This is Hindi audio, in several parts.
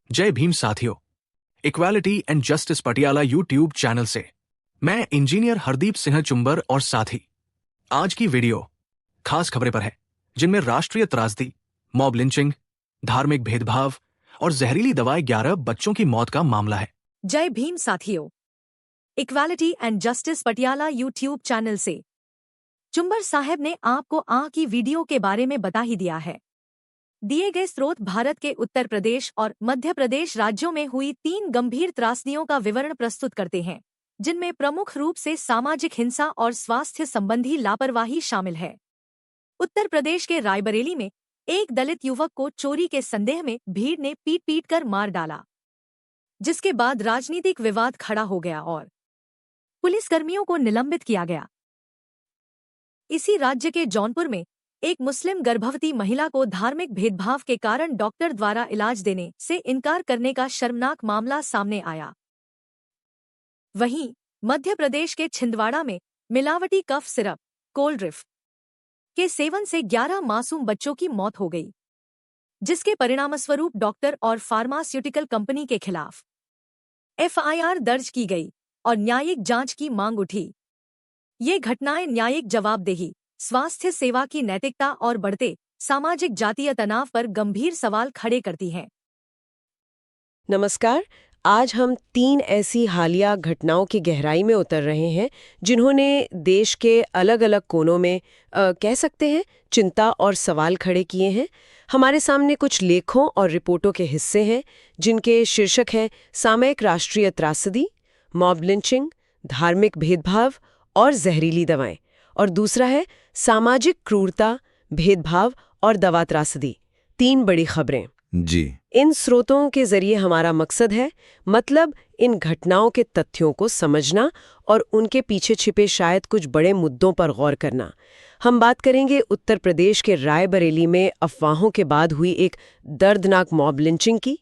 जय भीम साथियों, equality and justice Patiala YouTube channel से मैं इंजीनियर हरदीप सिंह चुंबर और साथी आज की वीडियो खास खबरें पर है, जिनमें राष्ट्रीय त्रासदी, मॉब लिंचिंग, धार्मिक भेदभाव और जहरीली दवाएं 11 बच्चों की मौत का मामला है। जय भीम साथियों, equality and justice Patiala YouTube channel से चुंबर साहब ने आपको की वीडियो के बारे में बता ही दिया है। दिए गए स्रोत भारत के उत्तर प्रदेश और मध्य प्रदेश राज्यों में हुई 3 गंभीर त्रासदियों का विवरण प्रस्तुत करते हैं, जिनमें प्रमुख रूप से सामाजिक हिंसा और स्वास्थ्य संबंधी लापरवाही शामिल है। उत्तर प्रदेश के रायबरेली में एक दलित युवक को चोरी के संदेह में भीड़ ने पीट कर मार डाला, जिसके बाद राजनीतिक विवाद खड़ा हो गया और पुलिसकर्मियों को निलंबित किया गया। इसी राज्य के जौनपुर में एक मुस्लिम गर्भवती महिला को धार्मिक भेदभाव के कारण डॉक्टर द्वारा इलाज देने से इनकार करने का शर्मनाक मामला सामने आया। वहीं मध्य प्रदेश के छिंदवाड़ा में मिलावटी कफ सिरप कोल्ड्रिफ के सेवन से 11 मासूम बच्चों की मौत हो गई, जिसके परिणामस्वरूप डॉक्टर और फार्मास्यूटिकल कंपनी के खिलाफ एफआईआर दर्ज की गई और न्यायिक जांच की मांग उठी। ये घटनाएं न्यायिक जवाबदेही, स्वास्थ्य सेवा की नैतिकता और बढ़ते सामाजिक जातीय तनाव पर गंभीर सवाल खड़े करती हैं। नमस्कार, आज हम 3 ऐसी हालिया घटनाओं की गहराई में उतर रहे हैं जिन्होंने देश के अलग अलग कोनों में कह सकते हैं चिंता और सवाल खड़े किए हैं। हमारे सामने कुछ लेखों और रिपोर्टों के हिस्से हैं जिनके शीर्षक हैं सामयिक राष्ट्रीय त्रासदी, मॉब लिंचिंग, धार्मिक भेदभाव और जहरीली दवाएं, और दूसरा है सामाजिक क्रूरता, भेदभाव और दवा त्रासदी। 3 बड़ी खबरें जी। इन स्रोतों के जरिए हमारा मकसद है इन घटनाओं के तथ्यों को समझना और उनके पीछे छिपे शायद कुछ बड़े मुद्दों पर गौर करना। हम बात करेंगे उत्तर प्रदेश के रायबरेली में अफवाहों के बाद हुई एक दर्दनाक मॉब लिंचिंग की,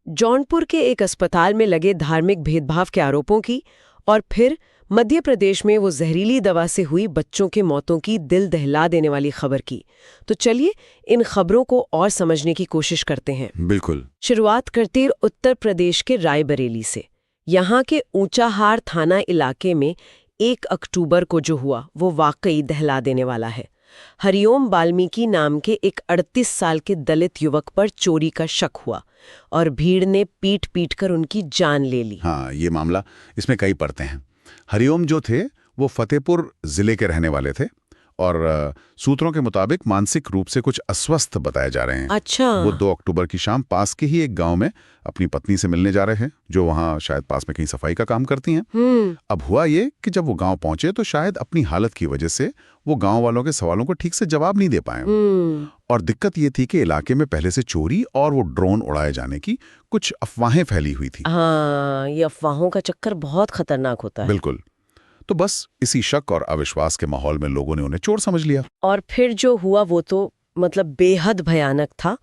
जौनपुर के एक अस्पताल में लगे धार्मिक भेदभाव के आरोपों की, और फिर मध्य प्रदेश में वो जहरीली दवा से हुई बच्चों के मौतों की दिल दहला देने वाली खबर की। तो चलिए इन खबरों को और समझने की कोशिश करते हैं। बिल्कुल। शुरुआत करते हैं उत्तर प्रदेश के रायबरेली से। यहाँ के ऊंचाहार थाना इलाके में 1 अक्टूबर को जो हुआ वो वाकई दहला देने वाला है। हरिओम वाल्मीकि नाम के एक 38 साल के दलित युवक पर चोरी का शक हुआ और भीड़ ने पीट कर उनकी जान ले ली। हाँ, ये मामला, इसमें कई परतें हैं। हरिओम जो थे वो फतेहपुर जिले के रहने वाले थे और सूत्रों के मुताबिक मानसिक रूप से कुछ अस्वस्थ बताए जा रहे हैं। अच्छा। वो 2 अक्टूबर की शाम पास के ही एक गांव में अपनी पत्नी से मिलने जा रहे हैं, जो वहां शायद पास में कहीं सफाई का काम करती हैं। अब हुआ ये कि जब वो गांव पहुंचे तो शायद अपनी हालत की वजह से वो गांव वालों के सवालों को ठीक से जवाब नहीं दे पाए। और दिक्कत ये थी कि इलाके में पहले से चोरी और वो ड्रोन उड़ाए जाने की कुछ अफवाहें फैली हुई थी। हाँ, ये अफवाहों का चक्कर बहुत खतरनाक होता है। बिल्कुल। तो बस इसी शक और अविश्वास के माहौल में लोगों ने उन्हें चोर समझ लिया। और फिर जो हुआ वो तो बेहद भयानक था।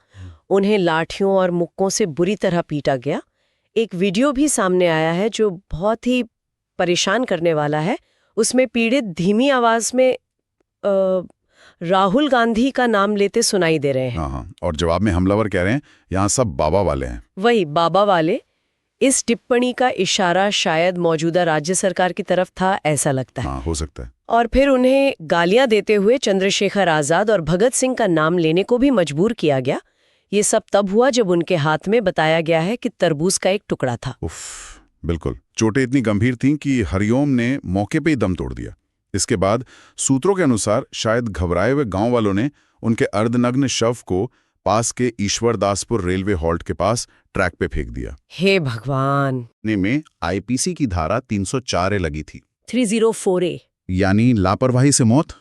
उन्हें लाठियों और मुक्कों से बुरी तरह पीटा गया। एक वीडियो भी सामने आया है जो बहुत ही परेशान करने वाला है। उसमें पीड़ित धीमी आवाज में राहुल गांधी का नाम लेते सुनाई दे रहे हैं। हाँ, और जवाब में हमलावर कह रहे हैं यहाँ सब बाबा वाले हैं। वही बाबा वाले। इस टिप्पणी का इशारा शायद मौजूदा राज्य सरकार की तरफ था, ऐसा लगता है। हाँ, हो सकता है। और फिर उन्हें गालियां देते हुए चंद्रशेखर आजाद और भगत सिंह का नाम लेने को भी मजबूर किया गया। ये सब तब हुआ जब उनके हाथ में बताया गया है कि तरबूज का एक टुकड़ा था। उफ, बिल्कुल। चोटें इतनी गंभीर थीं कि हरिओम ने मौके पे ही दम तोड़ दिया। इसके बाद सूत्रों के अनुसार शायद घबराए हुए गांव वालों ने उनके अर्धनग्न शव को पास के ईश्वरदासपुर रेलवे हॉल्ट के पास ट्रैक पे फेंक दिया। हे भगवान। में आईपीसी की धारा 304 लगी थी। 304A यानी लापरवाही से मौत,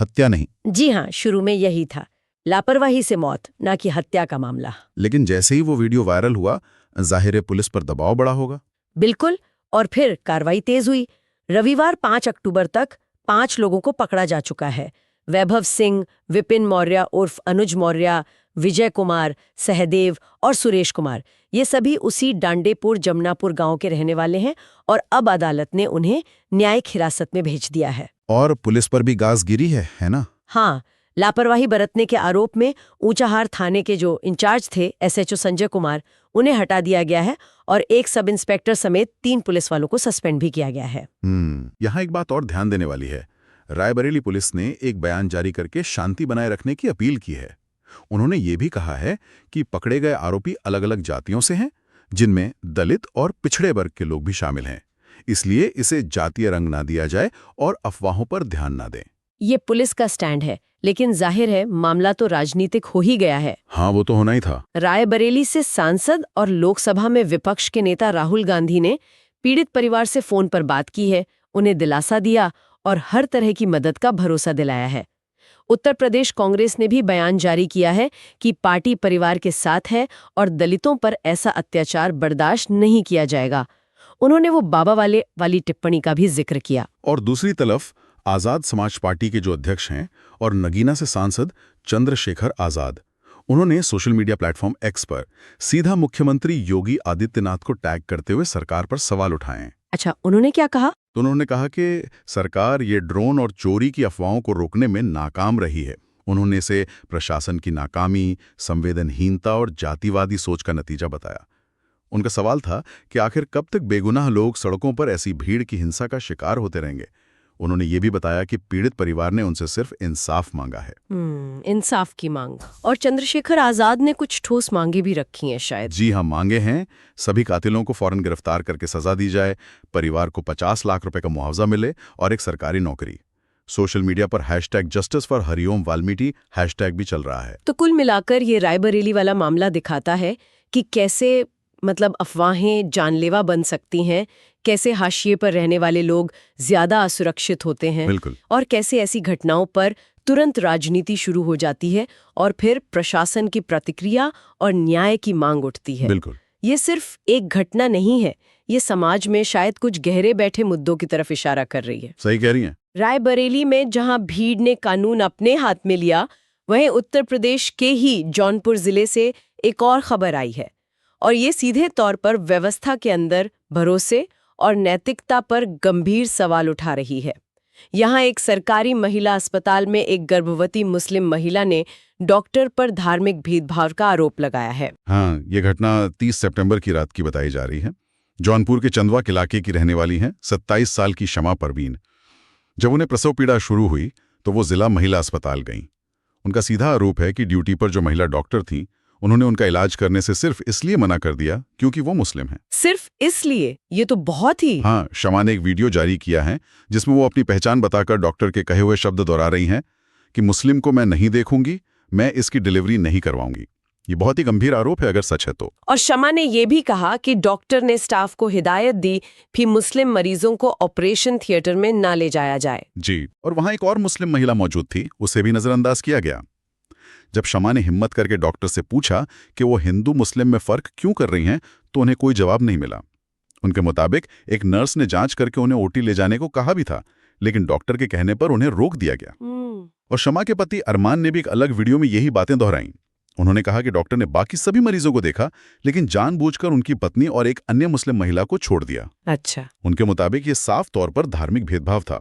हत्या नहीं। जी हाँ, शुरू में यही था, लापरवाही से मौत, ना कि हत्या का मामला। लेकिन जैसे ही वो वीडियो वायरल हुआ, जाहिर है पुलिस पर दबाव बढ़ा होगा। बिल्कुल। और फिर कार्रवाई तेज हुई। रविवार 5 अक्टूबर तक 5 लोगों को पकड़ा जा चुका है। वैभव सिंह, विपिन मौर्य उर्फ अनुज मौर्य, विजय कुमार, सहदेव और सुरेश कुमार, ये सभी उसी डांडेपुर जमनापुर गांव के रहने वाले हैं और अब अदालत ने उन्हें न्यायिक हिरासत में भेज दिया है। और पुलिस पर भी गाज गिरी है ना? हाँ, लापरवाही बरतने के आरोप में ऊंचाहार थाने के जो इंचार्ज थे एसएचओ संजय कुमार, उन्हें हटा दिया गया है और एक सब इंस्पेक्टर समेत 3 पुलिस वालों को सस्पेंड भी किया गया है। यहाँ एक बात और ध्यान देने वाली है। रायबरेली पुलिस ने एक बयान जारी करके शांति बनाए रखने की अपील की है। उन्होंने ये भी कहा है कि पकड़े गए आरोपी अलग अलग जातियों से हैं, जिनमें दलित और पिछड़े वर्ग के लोग भी शामिल हैं। इसलिए इसे जातीय रंग ना दिया जाए और अफवाहों पर ध्यान ना दें। ये पुलिस का स्टैंड है, लेकिन जाहिर है मामला तो राजनीतिक हो ही गया है। हाँ, वो तो होना ही था। रायबरेली से सांसद और लोकसभा में विपक्ष के नेता राहुल गांधी ने पीड़ित परिवार से फोन पर बात की है, उन्हें दिलासा दिया और हर तरह की मदद का भरोसा दिलाया है। उत्तर प्रदेश कांग्रेस ने भी बयान जारी किया है कि पार्टी परिवार के साथ है और दलितों पर ऐसा अत्याचार बर्दाश्त नहीं किया जाएगा। उन्होंने वो बाबा वाली टिप्पणी का भी जिक्र किया। और दूसरी तरफ आजाद समाज पार्टी के जो अध्यक्ष हैं और नगीना से सांसद चंद्रशेखर आजाद, उन्होंने सोशल मीडिया प्लेटफॉर्म एक्स पर सीधा मुख्यमंत्री योगी आदित्यनाथ को टैग करते हुए सरकार पर सवाल उठाए। अच्छा, उन्होंने क्या कहा? तो उन्होंने कहा कि सरकार ये ड्रोन और चोरी की अफवाहों को रोकने में नाकाम रही है। उन्होंने इसे प्रशासन की नाकामी, संवेदनहीनता और जातिवादी सोच का नतीजा बताया। उनका सवाल था कि आखिर कब तक बेगुनाह लोग सड़कों पर ऐसी भीड़ की हिंसा का शिकार होते रहेंगे। उन्होंने ये भी बताया कि पीड़ित परिवार ने उनसे सिर्फ इंसाफ मांगा है। इंसाफ की मांग। और चंद्रशेखर आजाद ने कुछ ठोस मांगे भी रखी हैं शायद। जी हाँ, मांगे हैं। सभी कातिलों को फौरन गिरफ्तार करके सजा दी जाए, परिवार को 50 लाख रुपए का मुआवजा मिले और एक सरकारी नौकरी। सोशल मीडिया पर #justice for Hariom Valmiki hashtag भी चल रहा है। तो कुल मिलाकर ये रायबरेली वाला मामला दिखाता है कि कैसे अफवाहें जानलेवा बन सकती हैं, कैसे हाशिए पर रहने वाले लोग ज्यादा असुरक्षित होते हैं। बिल्कुल। और कैसे ऐसी घटनाओं पर तुरंत राजनीति शुरू हो जाती है और फिर प्रशासन की प्रतिक्रिया और न्याय की मांग उठती है। बिल्कुल। ये सिर्फ एक घटना नहीं है, ये समाज में शायद कुछ गहरे बैठे मुद्दों की तरफ इशारा कर रही है। सही कह रही हैं। रायबरेली में जहां भीड़ ने कानून अपने हाथ में लिया, वहीं उत्तर प्रदेश के ही जौनपुर जिले से एक और खबर आई है और ये सीधे तौर पर व्यवस्था के अंदर भरोसे और नैतिकता पर गंभीर सवाल उठा रही है। यहाँ एक सरकारी महिला अस्पताल में एक गर्भवती मुस्लिम महिला ने डॉक्टर पर धार्मिक भेदभाव का आरोप लगाया है। हाँ, ये घटना 30 सितंबर की रात की बताई जा रही है। जौनपुर के चंदवा इलाके की रहने वाली हैं 27 साल की शमा परवीन। जब उन्हें प्रसव पीड़ा शुरू हुई तो वो जिला महिला अस्पताल गईं। उनका सीधा आरोप है कि ड्यूटी पर जो महिला डॉक्टर थीं, उन्होंने उनका इलाज करने से सिर्फ इसलिए मना कर दिया क्योंकि वो मुस्लिम हैं। सिर्फ इसलिए? ये तो बहुत ही। हाँ, शमा ने एक वीडियो जारी किया है जिसमें वो अपनी पहचान बताकर डॉक्टर के कहे हुए शब्द दोहरा रही हैं कि मुस्लिम को मैं नहीं देखूंगी, मैं इसकी डिलीवरी नहीं करवाऊंगी। ये बहुत ही गंभीर आरोप है अगर सच है तो। और शमा ने यह भी कहा कि डॉक्टर ने स्टाफ को हिदायत दी कि मुस्लिम मरीजों को ऑपरेशन थिएटर में ना ले जाया जाए। जी, और वहां एक और मुस्लिम महिला मौजूद थी, उसे भी नजरअंदाज किया गया। जब शमा ने हिम्मत करके डॉक्टर से पूछा कि वो हिंदू मुस्लिम में फर्क क्यों कर रही हैं, तो उन्हें कोई जवाब नहीं मिला। उनके मुताबिक एक नर्स ने जांच करके उन्हें ओटी ले जाने को कहा भी था, लेकिन डॉक्टर के कहने पर उन्हें रोक दिया गया। और शमा के पति अरमान ने भी एक अलग वीडियो में यही बातें दोहराईं। उन्होंने कहा कि डॉक्टर ने बाकी सभी मरीजों को देखा, लेकिन जानबूझकर उनकी पत्नी और एक अन्य मुस्लिम महिला को छोड़ दिया। अच्छा। उनके मुताबिक ये साफ तौर पर धार्मिक भेदभाव था।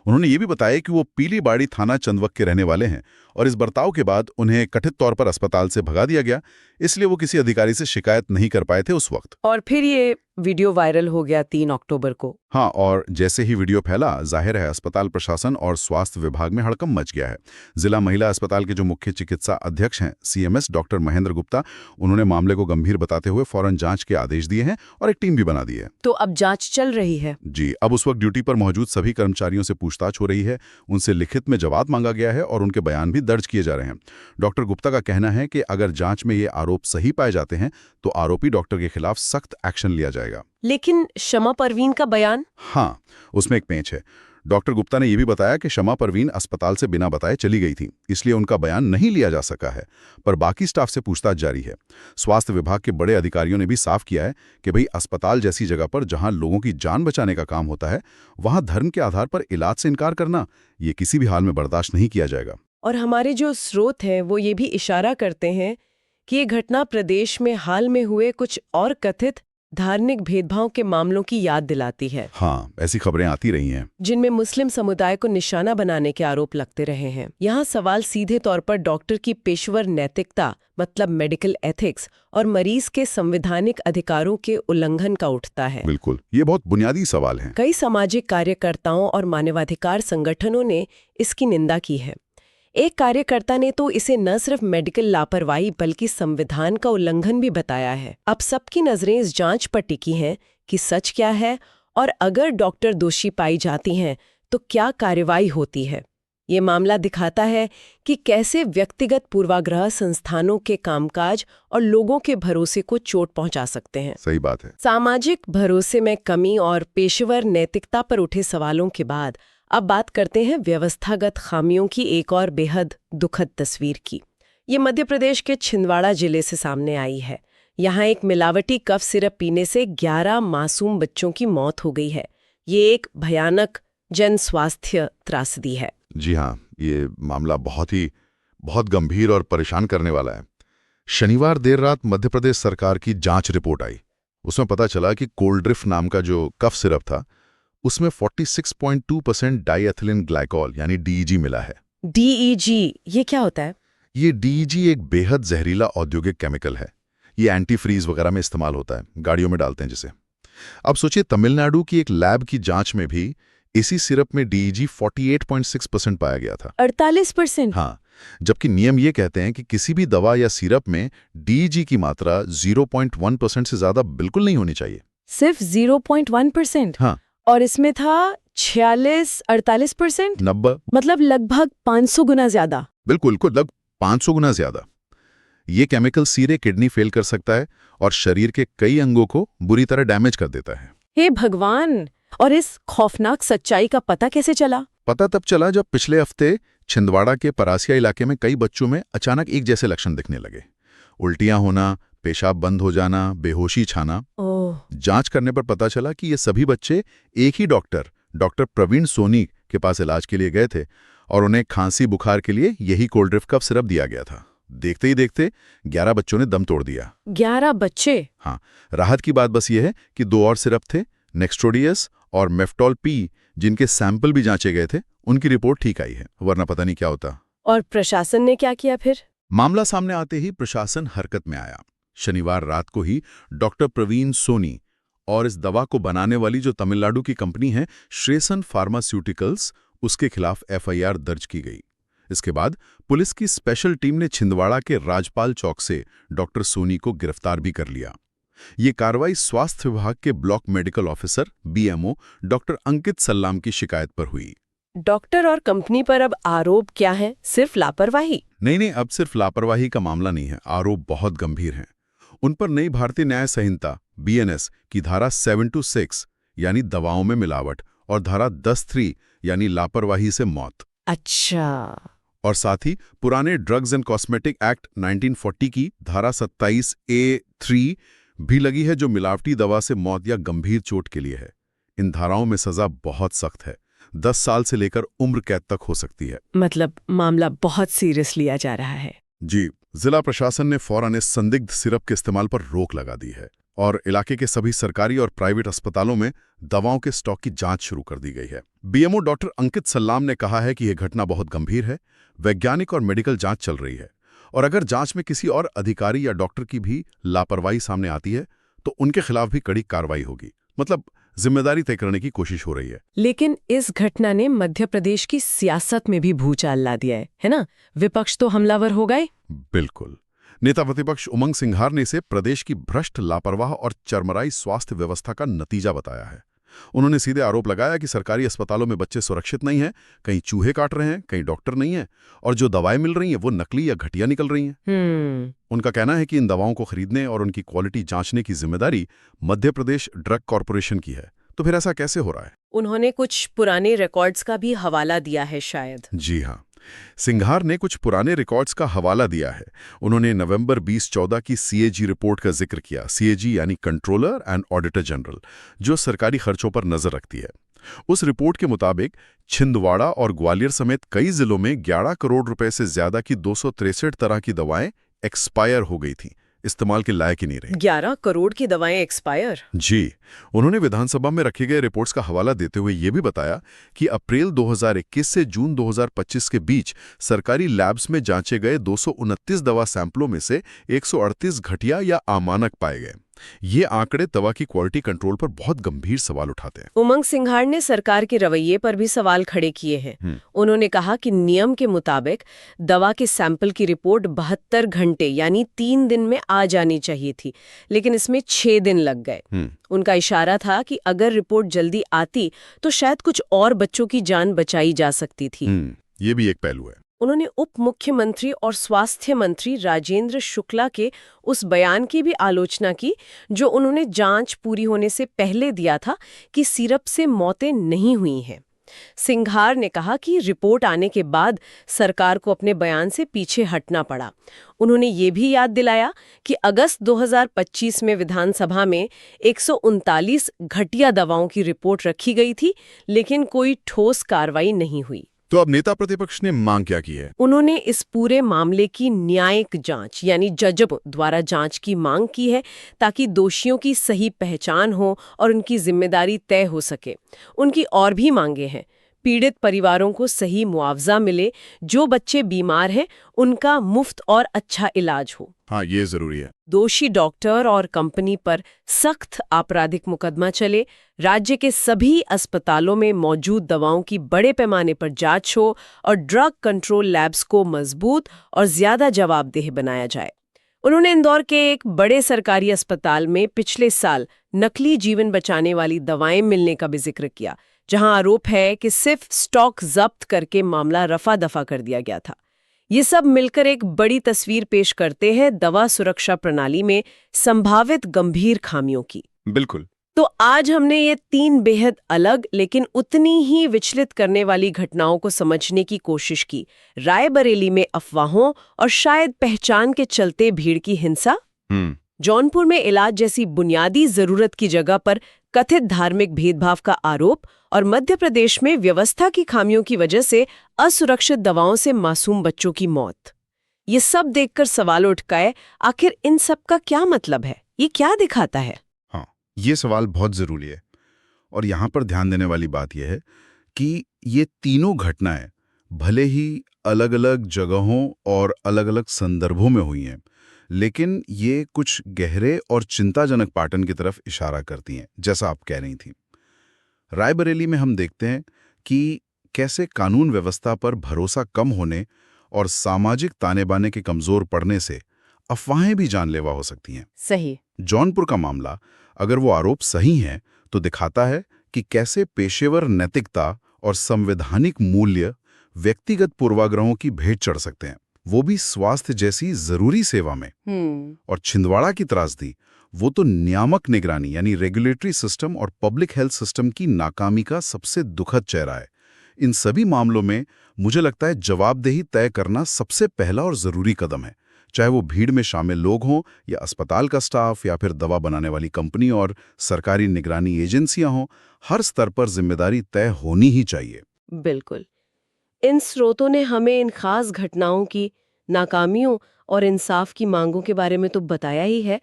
उन्होंने ये भी बताया कि वो पीलीबाड़ी थाना चंदवक के रहने वाले हैं और इस बर्ताव के बाद उन्हें कथित तौर पर अस्पताल से भगा दिया गया, इसलिए वो किसी अधिकारी से शिकायत नहीं कर पाए थे उस वक्त। और फिर ये वीडियो वायरल हो गया 3 अक्टूबर को। हाँ, और जैसे ही वीडियो फैला, जाहिर है अस्पताल प्रशासन और स्वास्थ्य विभाग में हड़कंप मच गया है। जिला महिला अस्पताल के जो मुख्य चिकित्सा अध्यक्ष हैं CMS डॉक्टर महेंद्र गुप्ता, उन्होंने मामले को गंभीर बताते हुए फौरन जांच के आदेश दिए हैं और एक टीम भी बना दी है। तो अब जांच चल रही है? जी, अब उस वक्त ड्यूटी पर मौजूद सभी कर्मचारियों से पूछताछ हो रही है, उनसे लिखित में जवाब मांगा गया है और उनके बयान भी दर्ज किए जा रहे हैं। डॉक्टर गुप्ता का कहना है कि अगर जांच में ये आरोप सही पाए जाते हैं तो आरोपी डॉक्टर के खिलाफ सख्त एक्शन लिया जाएगा। लेकिन शमा परवीन का बयान? हाँ, उसमें एक पेंच है। डॉक्टर गुप्ता ने यह भी बताया कि शमा परवीन अस्पताल से बिना बताए चली गई थी, इसलिए उनका बयान नहीं लिया जा सका है, पर बाकी स्टाफ से पूछताछ जारी है। स्वास्थ्य विभाग के बड़े अधिकारियों ने भी साफ किया है कि भाई अस्पताल जैसी जगह पर जहां लोगों की जान बचाने का काम होता है, वहां धर्म के आधार पर इलाज से इनकार करना ये किसी भी हाल में बर्दाश्त नहीं किया जाएगा। और हमारे जो स्रोत हैं वो ये भी इशारा करते हैं कि ये घटना प्रदेश में हाल में हुए कुछ और कथित धार्मिक भेदभाव के मामलों की याद दिलाती है। हाँ, ऐसी खबरें आती रही हैं। जिनमें मुस्लिम समुदाय को निशाना बनाने के आरोप लगते रहे हैं। यहाँ सवाल सीधे तौर पर डॉक्टर की पेशेवर नैतिकता मतलब मेडिकल एथिक्स और मरीज के संवैधानिक अधिकारों के उल्लंघन का उठता है। बिल्कुल, ये बहुत बुनियादी सवाल हैं। कई सामाजिक कार्यकर्ताओं और मानवाधिकार संगठनों ने इसकी निंदा की है। एक कार्यकर्ता ने तो इसे न सिर्फ मेडिकल लापरवाही बल्कि संविधान का उल्लंघन भी बताया है। अब सबकी नजरें इस जांच पर टिकी हैं कि सच क्या है और अगर डॉक्टर दोषी पाई जाती हैं तो क्या कार्रवाई होती है। ये मामला दिखाता है कि कैसे व्यक्तिगत पूर्वाग्रह संस्थानों के कामकाज और लोगों के भरोसे को चोट पहुंचा सकते हैं। सही बात है। सामाजिक भरोसे में कमी और पेशेवर नैतिकता पर उठे सवालों के बाद अब बात करते हैं व्यवस्थागत खामियों की एक और बेहद दुखद तस्वीर की। ये मध्य प्रदेश के छिंदवाड़ा जिले से सामने आई है। यहाँ एक मिलावटी कफ सिरप पीने से 11 मासूम बच्चों की मौत हो गई है। ये एक भयानक जन स्वास्थ्य त्रासदी है। जी हाँ, ये मामला बहुत गंभीर और परेशान करने वाला है। शनिवार देर रात मध्य प्रदेश सरकार की जांच रिपोर्ट आई। उसमें पता चला कि कोल्ड्रिफ नाम का जो कफ सिरप था उसमें 46.2% डाईएथिलीन ग्लाइकॉल यानी डीईजी मिला है। डीईजी ये क्या होता है? ये डीईजी एक बेहद जहरीला औद्योगिक केमिकल है। ये एंटी फ्रीज वगैरह में इस्तेमाल होता है, गाड़ियों में डालते हैं जिसे। अब सोचिए, तमिलनाडु की एक लैब की जांच में भी इसी सिरप में डीईजी 48.6% पाया गया था। 48%? हाँ, जबकि नियम ये कहते हैं कि किसी भी दवा या सिरप में डीईजी की मात्रा 0.1% से ज्यादा बिल्कुल नहीं होनी चाहिए। सिर्फ 0.1%? हाँ। और इसमें था 46-48%? 90। मतलब लगभग 500 गुना ज्यादा। बिल्कुल, लगभग 500 गुना ज्यादा। ये केमिकल सीधे किडनी फेल कर सकता है और शरीर के कई अंगों को बुरी तरह डैमेज कर देता है। हे भगवान! और इस खौफनाक सच्चाई का पता कैसे चला? पता तब चला जब पिछले हफ्ते छिंदवाड़ा के परासिया इलाके में कई बच्चों में अचानक एक जैसे लक्षण दिखने लगे। उल्टियां होना, पेशाब बंद हो जाना, बेहोशी छाना। जांच करने पर पता चला कि ये सभी बच्चे एक ही डॉक्टर प्रवीण सोनी के पास इलाज के लिए गए थे और उन्हें खांसी बुखार के लिए यही कोल्ड्रिफ कफ सिरप दिया गया था। देखते ही देखते 11 बच्चों ने दम तोड़ दिया। 11 बच्चे? हाँ। राहत की बात बस ये है कि 2 और सिरप थे, नेक्स्ट्रोडियस और मेफ्टॉल पी, जिनके सैंपल भी जांचे गए थे, उनकी रिपोर्ट ठीक आई है, वरना पता नहीं क्या होता। और प्रशासन ने क्या किया फिर? मामला सामने आते ही प्रशासन हरकत में आया। शनिवार रात को ही डॉक्टर प्रवीण सोनी और इस दवा को बनाने वाली जो तमिलनाडु की कंपनी है श्रेयसन फार्मास्यूटिकल्स, उसके खिलाफ एफआईआर दर्ज की गई। इसके बाद पुलिस की स्पेशल टीम ने छिंदवाड़ा के राजपाल चौक से डॉक्टर सोनी को गिरफ्तार भी कर लिया। ये कार्रवाई स्वास्थ्य विभाग के block medical officer BMO doctor Ankit Sallam की शिकायत पर हुई। डॉक्टर और कंपनी पर अब आरोप क्या है? सिर्फ लापरवाही? नहीं, अब सिर्फ लापरवाही का मामला नहीं है, आरोप बहुत गंभीर हैं। उन पर नई भारतीय न्याय संहिता बीएनएस की धारा 726 यानी दवाओं में मिलावट और धारा 10(3) यानी लापरवाही से मौत। अच्छा। और साथ ही पुराने ड्रग्स एंड कॉस्मेटिक एक्ट 1940 की धारा 27A(3) भी लगी है, जो मिलावटी दवा से मौत या गंभीर चोट के लिए है। इन धाराओं में सजा बहुत सख्त है, 10 साल से लेकर उम्र कैद तक हो सकती है। मतलब मामला बहुत सीरियस लिया जा रहा है। जी, जिला प्रशासन ने फौरन इस संदिग्ध सिरप के इस्तेमाल पर रोक लगा दी है और इलाके के सभी सरकारी और प्राइवेट अस्पतालों में दवाओं के स्टॉक की जांच शुरू कर दी गई है। बीएमओ डॉक्टर अंकित सल्लाम ने कहा है कि यह घटना बहुत गंभीर है, वैज्ञानिक और मेडिकल जांच चल रही है और अगर जांच में किसी और अधिकारी या डॉक्टर की भी लापरवाही सामने आती है तो उनके खिलाफ भी कड़ी कार्रवाई होगी। मतलब जिम्मेदारी तय करने की कोशिश हो रही है। लेकिन इस घटना ने मध्य प्रदेश की सियासत में भी भूचाल ला दिया है ना? विपक्ष तो हमलावर हो गए। बिल्कुल। नेता प्रतिपक्ष उमंग सिंघार ने इसे प्रदेश की भ्रष्ट, लापरवाह और चरमराई स्वास्थ्य व्यवस्था का नतीजा बताया है। उन्होंने सीधे आरोप लगाया कि सरकारी अस्पतालों में बच्चे सुरक्षित नहीं हैं, कहीं चूहे काट रहे हैं, कहीं डॉक्टर नहीं है और जो दवाएं मिल रही हैं वो नकली या घटिया निकल रही हैं। उनका कहना है कि इन दवाओं को खरीदने और उनकी क्वालिटी जांचने की जिम्मेदारी मध्य प्रदेश ड्रग कॉर्पोरेशन की है। तो फिर ऐसा कैसे हो रहा है? उन्होंने कुछ पुराने रिकॉर्ड्स का भी हवाला दिया है शायद। जी हाँ, सिंघार ने कुछ पुराने रिकॉर्ड्स का हवाला दिया है। उन्होंने नवंबर 2014 की सीएजी रिपोर्ट का जिक्र किया। सीएजी यानी कंट्रोलर एंड ऑडिटर जनरल, जो सरकारी खर्चों पर नजर रखती है। उस रिपोर्ट के मुताबिक छिंदवाड़ा और ग्वालियर समेत कई जिलों में 11 करोड़ रुपए से ज्यादा की 263 तरह की दवाएं एक्सपायर हो गई थीं। इस्तेमाल के लायक ही नहीं रही। 11 करोड़ की दवाएं एक्सपायर। जी, उन्होंने विधानसभा में रखे गए रिपोर्ट्स का हवाला देते हुए ये भी बताया कि अप्रैल 2021 से जून 2025 के बीच सरकारी लैब्स में जांचे गए 229 दवा सैंपलों में से 138 घटिया या अमानक पाए गए। ये आंकड़े दवा की क्वालिटी कंट्रोल पर बहुत गंभीर सवाल उठाते हैं। उमंग सिंघार ने सरकार के रवैये पर भी सवाल खड़े किए हैं। उन्होंने कहा कि नियम के मुताबिक दवा के सैंपल की रिपोर्ट 72 घंटे यानी 3 दिन में आ जानी चाहिए थी, लेकिन इसमें 6 दिन लग गए। उनका इशारा था कि अगर रिपोर्ट जल्दी आती तो शायद कुछ और बच्चों की जान बचाई जा सकती थी। ये भी एक पहलू है। उन्होंने उप मुख्यमंत्री और स्वास्थ्य मंत्री राजेंद्र शुक्ला के उस बयान की भी आलोचना की जो उन्होंने जांच पूरी होने से पहले दिया था कि सिरप से मौतें नहीं हुई हैं। सिंघार ने कहा कि रिपोर्ट आने के बाद सरकार को अपने बयान से पीछे हटना पड़ा। उन्होंने ये भी याद दिलाया कि अगस्त 2025 में विधानसभा में 139 घटिया दवाओं की रिपोर्ट रखी गई थी, लेकिन कोई ठोस कार्रवाई नहीं हुई। तो अब नेता प्रतिपक्ष ने मांग क्या की है? उन्होंने इस पूरे मामले की न्यायिक जांच यानी जजब द्वारा जांच की मांग की है ताकि दोषियों की सही पहचान हो और उनकी जिम्मेदारी तय हो सके। उनकी और भी मांगे हैं। पीड़ित परिवारों को सही मुआवजा मिले, जो बच्चे बीमार हैं उनका मुफ्त और अच्छा इलाज हो। हाँ, ये जरूरी है। दोषी डॉक्टर और कंपनी पर सख्त आपराधिक मुकदमा चले, राज्य के सभी अस्पतालों में मौजूद दवाओं की बड़े पैमाने पर जांच हो और ड्रग कंट्रोल लैब्स को मजबूत और ज्यादा जवाबदेह बनाया जाए। उन्होंने इंदौर के एक बड़े सरकारी अस्पताल में पिछले साल नकली जीवन बचाने वाली दवाएं मिलने का भी जिक्र किया, जहां आरोप है कि सिर्फ स्टॉक जब्त करके मामला रफा दफा कर दिया गया था। ये सब मिलकर एक बड़ी तस्वीर पेश करते हैं दवा सुरक्षा प्रणाली में संभावित गंभीर खामियों की। बिल्कुल। तो आज हमने ये 3 बेहद अलग लेकिन उतनी ही विचलित करने वाली घटनाओं को समझने की कोशिश की। रायबरेली में अफवाहों और शायद पहचान के चलते भीड़ की हिंसा, जौनपुर में इलाज जैसी बुनियादी जरूरत की जगह पर कथित धार्मिक भेदभाव का आरोप और मध्य प्रदेश में व्यवस्था की खामियों की वजह से असुरक्षित दवाओं से मासूम बच्चों की मौत। ये सब देखकर सवाल उठकाए, आखिर इन सब का क्या मतलब है? ये क्या दिखाता है? हाँ, ये सवाल बहुत जरूरी है। और यहाँ पर ध्यान देने वाली बात यह है कि ये तीनों घटनाएं भले ही अलग अलग जगहों और अलग अलग संदर्भों में हुई हैं, लेकिन ये कुछ गहरे और चिंताजनक पैटर्न की तरफ इशारा करती हैं, जैसा आप कह रही थी। रायबरेली में हम देखते हैं कि कैसे कानून व्यवस्था पर भरोसा कम होने और सामाजिक ताने बाने के कमजोर पड़ने से अफवाहें भी जानलेवा हो सकती हैं। सही। जौनपुर का मामला, अगर वो आरोप सही हैं, तो दिखाता है कि कैसे पेशेवर नैतिकता और संवैधानिक मूल्य व्यक्तिगत पूर्वाग्रहों की भेंट चढ़ सकते हैं, वो भी स्वास्थ्य जैसी जरूरी सेवा में। और छिंदवाड़ा की त्रासदी, वो तो नियामक निगरानी यानी रेगुलेटरी सिस्टम और पब्लिक हेल्थ सिस्टम की नाकामी का सबसे दुखद चेहरा है। इन सभी मामलों में मुझे लगता है जवाबदेही तय करना सबसे पहला और जरूरी कदम है, चाहे वो भीड़ में शामिल लोग हों या अस्पताल का स्टाफ या फिर दवा बनाने वाली कंपनी और सरकारी निगरानी एजेंसियां हों। हर स्तर पर जिम्मेदारी तय होनी ही चाहिए। बिल्कुल। इन स्रोतों ने हमें इन खास घटनाओं की नाकामियों और इंसाफ की मांगों के बारे में तो बताया ही है,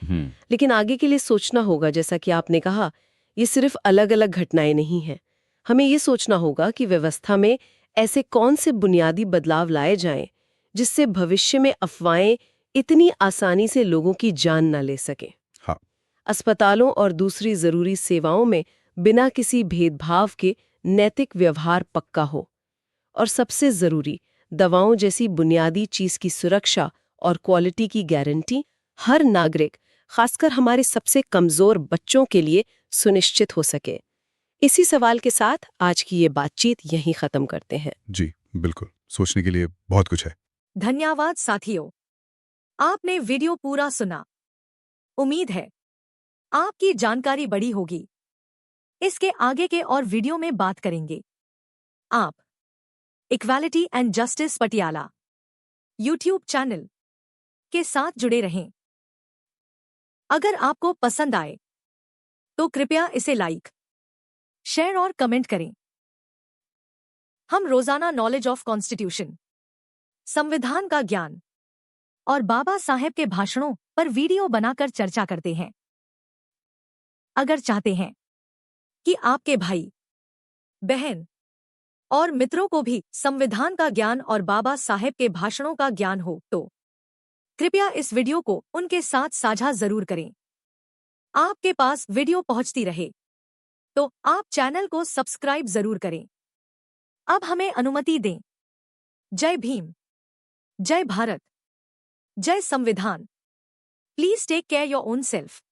लेकिन आगे के लिए सोचना होगा। जैसा कि आपने कहा, ये सिर्फ अलग अलग घटनाएं नहीं हैं। हमें ये सोचना होगा कि व्यवस्था में ऐसे कौन से बुनियादी बदलाव लाए जाएं जिससे भविष्य में अफवाहें इतनी आसानी से लोगों की जान न ले सकें। हाँ। अस्पतालों और दूसरी जरूरी सेवाओं में बिना किसी भेदभाव के नैतिक व्यवहार पक्का हो, और सबसे जरूरी दवाओं जैसी बुनियादी चीज की सुरक्षा और क्वालिटी की गारंटी हर नागरिक, खासकर हमारे सबसे कमजोर बच्चों के लिए सुनिश्चित हो सके। इसी सवाल के साथ आज की ये बातचीत यहीं खत्म करते हैं। जी बिल्कुल, सोचने के लिए बहुत कुछ है। धन्यवाद साथियों, आपने वीडियो पूरा सुना। उम्मीद है आपकी जानकारी बढ़ी होगी। इसके आगे के और वीडियो में बात करेंगे। आप equality and justice Patiala YouTube channel के साथ जुड़े रहें। अगर आपको पसंद आए तो कृपया इसे लाइक, शेयर और कमेंट करें। हम रोजाना नॉलेज ऑफ कॉन्स्टिट्यूशन, संविधान का ज्ञान और बाबा साहेब के भाषणों पर वीडियो बनाकर चर्चा करते हैं। अगर चाहते हैं कि आपके भाई, बहन और मित्रों को भी संविधान का ज्ञान और बाबा साहेब के भाषणों का ज्ञान हो, तो कृपया इस वीडियो को उनके साथ साझा जरूर करें। आपके पास वीडियो पहुंचती रहे तो आप चैनल को सब्सक्राइब जरूर करें। अब हमें अनुमति दें। जय भीम, जय भारत, जय संविधान। Please take care your own self.